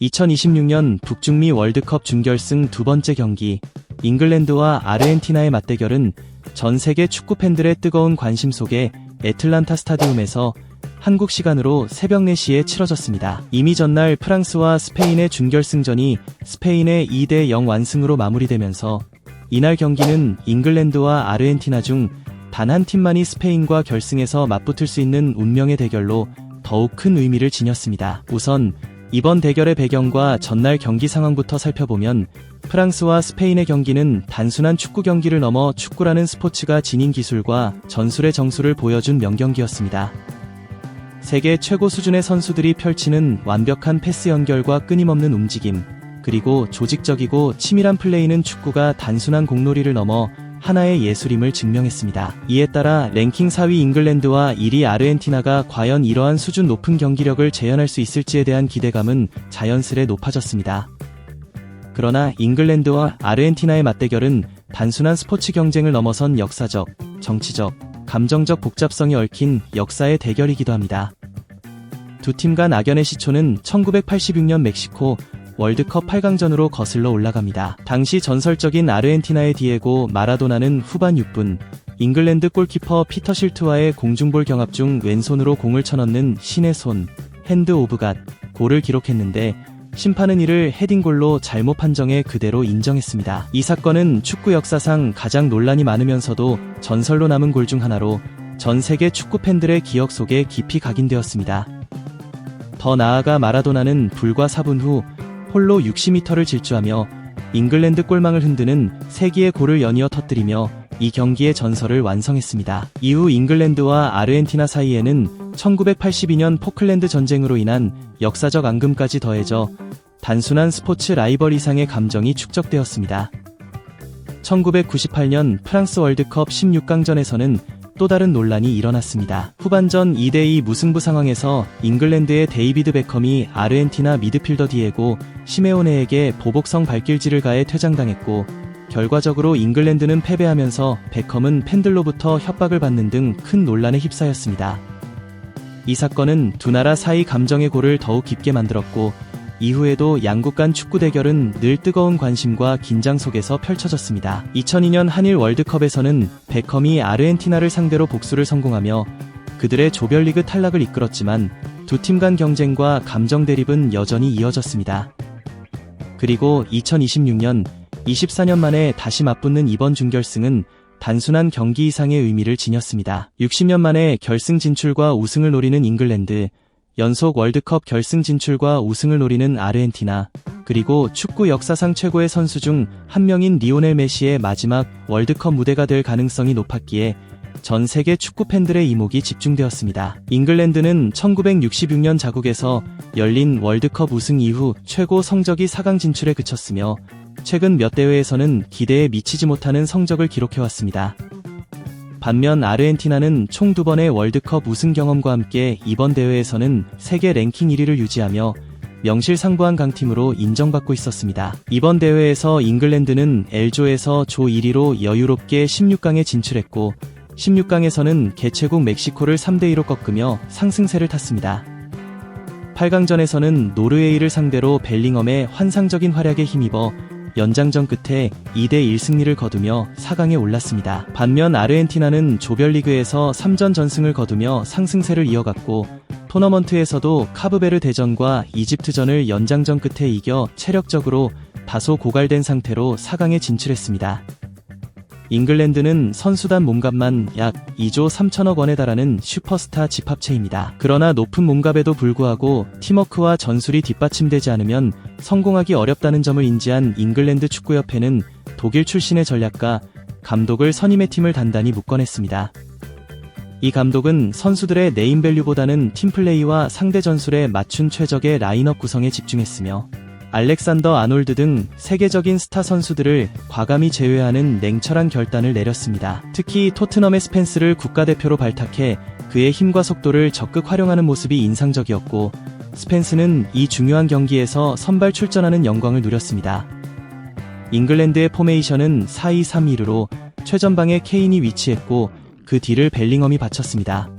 2026년 북중미 월드컵 준결승 두 번째 경기, 잉글랜드와 아르헨티나의 맞대결은 전 세계 축구 팬들의 뜨거운 관심 속에 애틀란타 스타디움에서 한국 시간으로 새벽 4시에 치러졌습니다. 이미 전날 프랑스와 스페인의 준결승전이 스페인의 2대0 완승으로 마무리되면서 이날 경기는 잉글랜드와 아르헨티나 중 단 한 팀만이 스페인과 결승에서 맞붙을 수 있는 운명의 대결로 더욱 큰 의미를 지녔습니다. 우선 이번 대결의 배경과 전날 경기 상황부터 살펴보면 프랑스와 스페인의 경기는 단순한 축구 경기를 넘어 축구라는 스포츠가 지닌 기술과 전술의 정수를 보여준 명경기였습니다. 세계 최고 수준의 선수들이 펼치는 완벽한 패스 연결과 끊임없는 움직임, 그리고 조직적이고 치밀한 플레이는 축구가 단순한 공놀이를 넘어 하나의 예술임을 증명했습니다. 이에 따라 랭킹 4위 잉글랜드와 1위 아르헨티나가 과연 이러한 수준 높은 경기력을 재현할 수 있을지에 대한 기대감은 자연스레 높아졌습니다. 그러나 잉글랜드와 아르헨티나의 맞대결은 단순한 스포츠 경쟁을 넘어선 역사적, 정치적, 감정적 복잡성이 얽힌 역사의 대결이기도 합니다. 두 팀 간 악연의 시초는 1986년 멕시코 월드컵 8강전으로 거슬러 올라갑니다. 당시 전설적인 아르헨티나의 디에고 마라도나는 후반 6분, 잉글랜드 골키퍼 피터 실트와의 공중볼 경합 중 왼손으로 공을 쳐넣는 신의 손, 핸드 오브 갓, 골을 기록했는데 심판은 이를 헤딩골로 잘못 판정해 그대로 인정했습니다. 이 사건은 축구 역사상 가장 논란이 많으면서도 전설로 남은 골 중 하나로 전 세계 축구 팬들의 기억 속에 깊이 각인되었습니다. 더 나아가 마라도나는 불과 4분 후 홀로 60m를 질주하며 잉글랜드 골망을 흔드는 3개의 골을 연이어 터뜨리며 이 경기의 전설을 완성했습니다. 이후 잉글랜드와 아르헨티나 사이에는 1982년 포클랜드 전쟁으로 인한 역사적 앙금까지 더해져 단순한 스포츠 라이벌 이상의 감정이 축적되었습니다. 1998년 프랑스 월드컵 16강전에서는 또 다른 논란이 일어났습니다. 후반전 2대2 무승부 상황에서 잉글랜드의 데이비드 베컴이 아르헨티나 미드필더 디에고 시메오네에게 보복성 발길질을 가해 퇴장당했고, 결과적으로 잉글랜드는 패배하면서 베컴은 팬들로부터 협박을 받는 등 큰 논란에 휩싸였습니다. 이 사건은 두 나라 사이 감정의 골을 더욱 깊게 만들었고, 이후에도 양국 간 축구 대결은 늘 뜨거운 관심과 긴장 속에서 펼쳐졌습니다. 2002년 한일 월드컵에서는 베컴이 아르헨티나를 상대로 복수를 성공하며 그들의 조별리그 탈락을 이끌었지만 두 팀 간 경쟁과 감정 대립은 여전히 이어졌습니다. 그리고 2026년, 24년 만에 다시 맞붙는 이번 준결승은 단순한 경기 이상의 의미를 지녔습니다. 60년 만에 결승 진출과 우승을 노리는 잉글랜드, 연속 월드컵 결승 진출과 우승을 노리는 아르헨티나, 그리고 축구 역사상 최고의 선수 중 한 명인 리오넬 메시의 마지막 월드컵 무대가 될 가능성이 높았기에 전 세계 축구 팬들의 이목이 집중되었습니다. 잉글랜드는 1966년 자국에서 열린 월드컵 우승 이후 최고 성적이 4강 진출에 그쳤으며 최근 몇 대회에서는 기대에 미치지 못하는 성적을 기록해왔습니다. 반면 아르헨티나는 총 2번의 월드컵 우승 경험과 함께 이번 대회에서는 세계 랭킹 1위를 유지하며 명실상부한 강팀으로 인정받고 있었습니다. 이번 대회에서 잉글랜드는 L조에서 조 1위로 여유롭게 16강에 진출했고, 16강에서는 개최국 멕시코를 3대2로 꺾으며 상승세를 탔습니다. 8강전에서는 노르웨이를 상대로 벨링엄의 환상적인 활약에 힘입어 연장전 끝에 2대1 승리를 거두며 4강에 올랐습니다. 반면 아르헨티나는 조별리그에서 3전 전승을 거두며 상승세를 이어갔고, 토너먼트에서도 카브베르 대전과 이집트전을 연장전 끝에 이겨 체력적으로 다소 고갈된 상태로 4강에 진출했습니다. 잉글랜드는 선수단 몸값만 약 2조 3천억 원에 달하는 슈퍼스타 집합체입니다. 그러나 높은 몸값에도 불구하고 팀워크와 전술이 뒷받침되지 않으면 성공하기 어렵다는 점을 인지한 잉글랜드 축구협회는 독일 출신의 전략가, 감독을 선임해 팀을 단단히 묶어냈습니다. 이 감독은 선수들의 네임밸류보다는 팀플레이와 상대 전술에 맞춘 최적의 라인업 구성에 집중했으며 알렉산더 아놀드 등 세계적인 스타 선수들을 과감히 제외하는 냉철한 결단을 내렸습니다. 특히 토트넘의 스펜스를 국가대표로 발탁해 그의 힘과 속도를 적극 활용하는 모습이 인상적이었고, 스펜스는 이 중요한 경기에서 선발 출전하는 영광을 누렸습니다. 잉글랜드의 포메이션은 4-2-3-1로 최전방에 케인이 위치했고 그 뒤를 벨링엄이 받쳤습니다.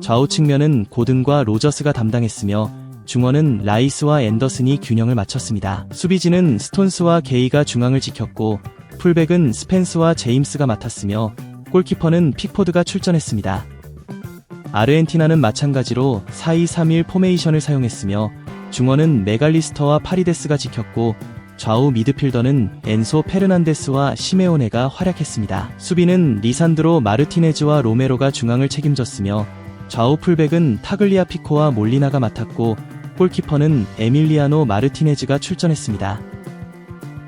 좌우 측면은 고든과 로저스가 담당했으며 중원은 라이스와 앤더슨이 균형을 맞췄습니다. 수비진은 스톤스와 게이가 중앙을 지켰고 풀백은 스펜스와 제임스가 맡았으며 골키퍼는 픽포드가 출전했습니다. 아르헨티나는 마찬가지로 4-2-3-1 포메이션을 사용했으며 중원은 메갈리스터와 파리데스가 지켰고 좌우 미드필더는 엔소 페르난데스와 시메오네가 활약했습니다. 수비는 리산드로 마르티네즈와 로메로가 중앙을 책임졌으며 좌우 풀백은 타글리아피코와 몰리나가 맡았고 골키퍼는 에밀리아노 마르티네즈가 출전했습니다.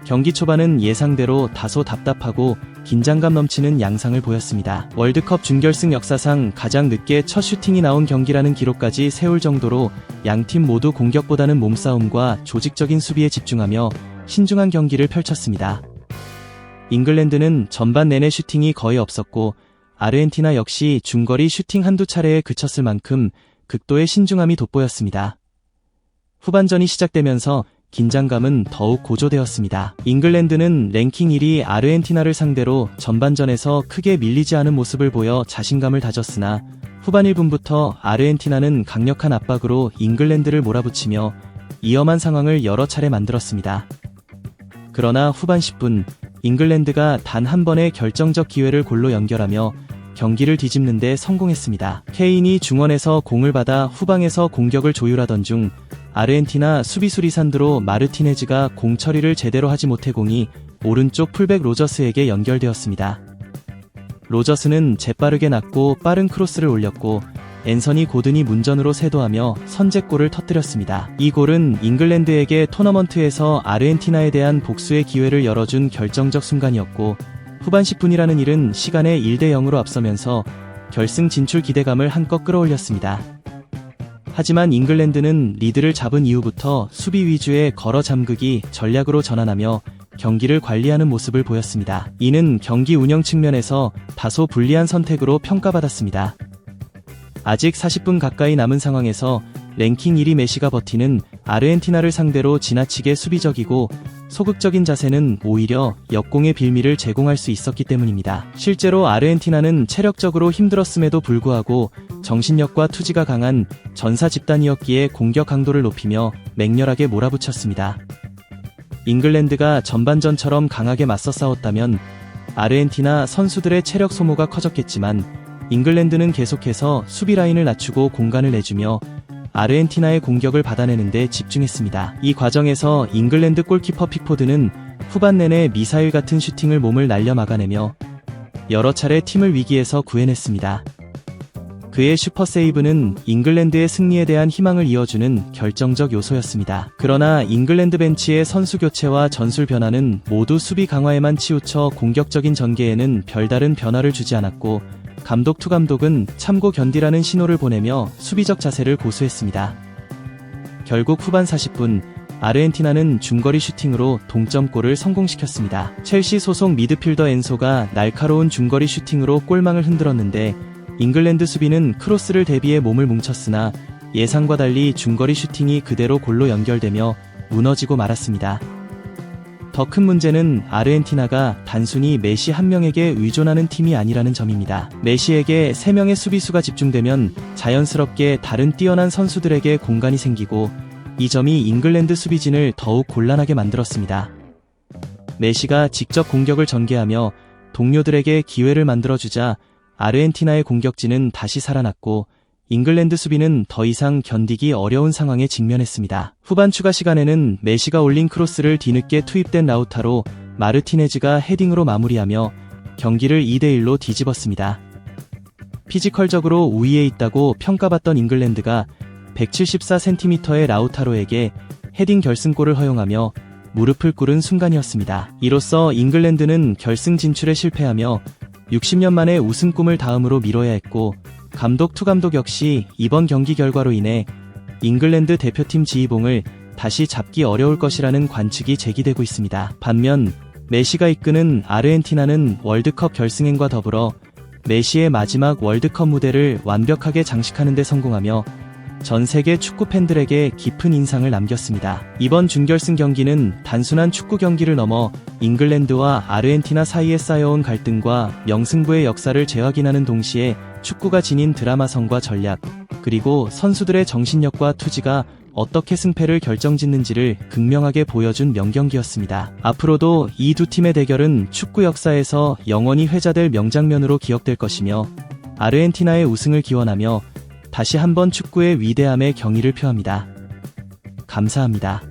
경기 초반은 예상대로 다소 답답하고 긴장감 넘치는 양상을 보였습니다. 월드컵 준결승 역사상 가장 늦게 첫 슈팅이 나온 경기라는 기록까지 세울 정도로 양팀 모두 공격보다는 몸싸움과 조직적인 수비에 집중하며 신중한 경기를 펼쳤습니다. 잉글랜드는 전반 내내 슈팅이 거의 없었고 아르헨티나 역시 중거리 슈팅 한두 차례에 그쳤을 만큼 극도의 신중함이 돋보였습니다. 후반전이 시작되면서 긴장감은 더욱 고조되었습니다. 잉글랜드는 랭킹 1위 아르헨티나를 상대로 전반전에서 크게 밀리지 않은 모습을 보여 자신감을 다졌으나 후반 1분부터 아르헨티나는 강력한 압박으로 잉글랜드를 몰아붙이며 위험한 상황을 여러 차례 만들었습니다. 그러나 후반 10분 잉글랜드가 단 한 번의 결정적 기회를 골로 연결하며 경기를 뒤집는 데 성공했습니다. 케인이 중원에서 공을 받아 후방에서 공격을 조율하던 중 아르헨티나 수비수 리산드로 마르티네즈가 공 처리를 제대로 하지 못해 공이 오른쪽 풀백 로저스에게 연결되었습니다. 로저스는 재빠르게 낮고 빠른 크로스를 올렸고 앤서니 고든이 문전으로 세도하며 선제골을 터뜨렸습니다. 이 골은 잉글랜드에게 토너먼트에서 아르헨티나에 대한 복수의 기회를 열어준 결정적 순간이었고 후반 10분이라는 일은 시간에 1-0으로 앞서면서 결승 진출 기대감을 한껏 끌어올렸습니다. 하지만 잉글랜드는 리드를 잡은 이후부터 수비 위주의 걸어 잠그기 전략으로 전환하며 경기를 관리하는 모습을 보였습니다. 이는 경기 운영 측면에서 다소 불리한 선택으로 평가받았습니다. 아직 40분 가까이 남은 상황에서 랭킹 1위 메시가 버티는 아르헨티나를 상대로 지나치게 수비적이고 소극적인 자세는 오히려 역공의 빌미를 제공할 수 있었기 때문입니다. 실제로 아르헨티나는 체력적으로 힘들었음에도 불구하고 정신력과 투지가 강한 전사 집단이었기에 공격 강도를 높이며 맹렬하게 몰아붙였습니다. 잉글랜드가 전반전처럼 강하게 맞서 싸웠다면 아르헨티나 선수들의 체력 소모가 커졌겠지만 잉글랜드는 계속해서 수비 라인을 낮추고 공간을 내주며 아르헨티나의 공격을 받아내는 데 집중했습니다. 이 과정에서 잉글랜드 골키퍼 픽포드는 후반 내내 미사일 같은 슈팅을 몸을 날려 막아내며 여러 차례 팀을 위기에서 구해냈습니다. 그의 슈퍼세이브는 잉글랜드의 승리에 대한 희망을 이어주는 결정적 요소였습니다. 그러나 잉글랜드 벤치의 선수 교체와 전술 변화는 모두 수비 강화에만 치우쳐 공격적인 전개에는 별다른 변화를 주지 않았고 감독 투 감독은 참고 견디라는 신호를 보내며 수비적 자세를 고수했습니다. 결국 후반 40분 아르헨티나는 중거리 슈팅으로 동점골을 성공시켰습니다. 첼시 소속 미드필더 엔소가 날카로운 중거리 슈팅으로 골망을 흔들었는데 잉글랜드 수비는 크로스를 대비해 몸을 뭉쳤으나 예상과 달리 중거리 슈팅이 그대로 골로 연결되며 무너지고 말았습니다. 더 큰 문제는 아르헨티나가 단순히 메시 한 명에게 의존하는 팀이 아니라는 점입니다. 메시에게 3명의 수비수가 집중되면 자연스럽게 다른 뛰어난 선수들에게 공간이 생기고 이 점이 잉글랜드 수비진을 더욱 곤란하게 만들었습니다. 메시가 직접 공격을 전개하며 동료들에게 기회를 만들어주자 아르헨티나의 공격진은 다시 살아났고 잉글랜드 수비는 더 이상 견디기 어려운 상황에 직면했습니다. 후반 추가 시간에는 메시가 올린 크로스를 뒤늦게 투입된 라우타로 마르티네즈가 헤딩으로 마무리하며 경기를 2-1로 뒤집었습니다. 피지컬적으로 우위에 있다고 평가받던 잉글랜드가 174cm의 라우타로에게 헤딩 결승골을 허용하며 무릎을 꿇은 순간이었습니다. 이로써 잉글랜드는 결승 진출에 실패하며 60년 만에 우승 꿈을 다음으로 미뤄야 했고 감독 투 감독 역시 이번 경기 결과로 인해 잉글랜드 대표팀 지휘봉을 다시 잡기 어려울 것이라는 관측이 제기되고 있습니다. 반면 메시가 이끄는 아르헨티나는 월드컵 결승행과 더불어 메시의 마지막 월드컵 무대를 완벽하게 장식하는 데 성공하며 전 세계 축구 팬들에게 깊은 인상을 남겼습니다. 이번 준결승 경기는 단순한 축구 경기를 넘어 잉글랜드와 아르헨티나 사이에 쌓여온 갈등과 명승부의 역사를 재확인하는 동시에 축구가 지닌 드라마성과 전략, 그리고 선수들의 정신력과 투지가 어떻게 승패를 결정짓는지를 극명하게 보여준 명경기였습니다. 앞으로도 이 두 팀의 대결은 축구 역사에서 영원히 회자될 명장면으로 기억될 것이며 아르헨티나의 우승을 기원하며 다시 한번 축구의 위대함의 경의를 표합니다. 감사합니다.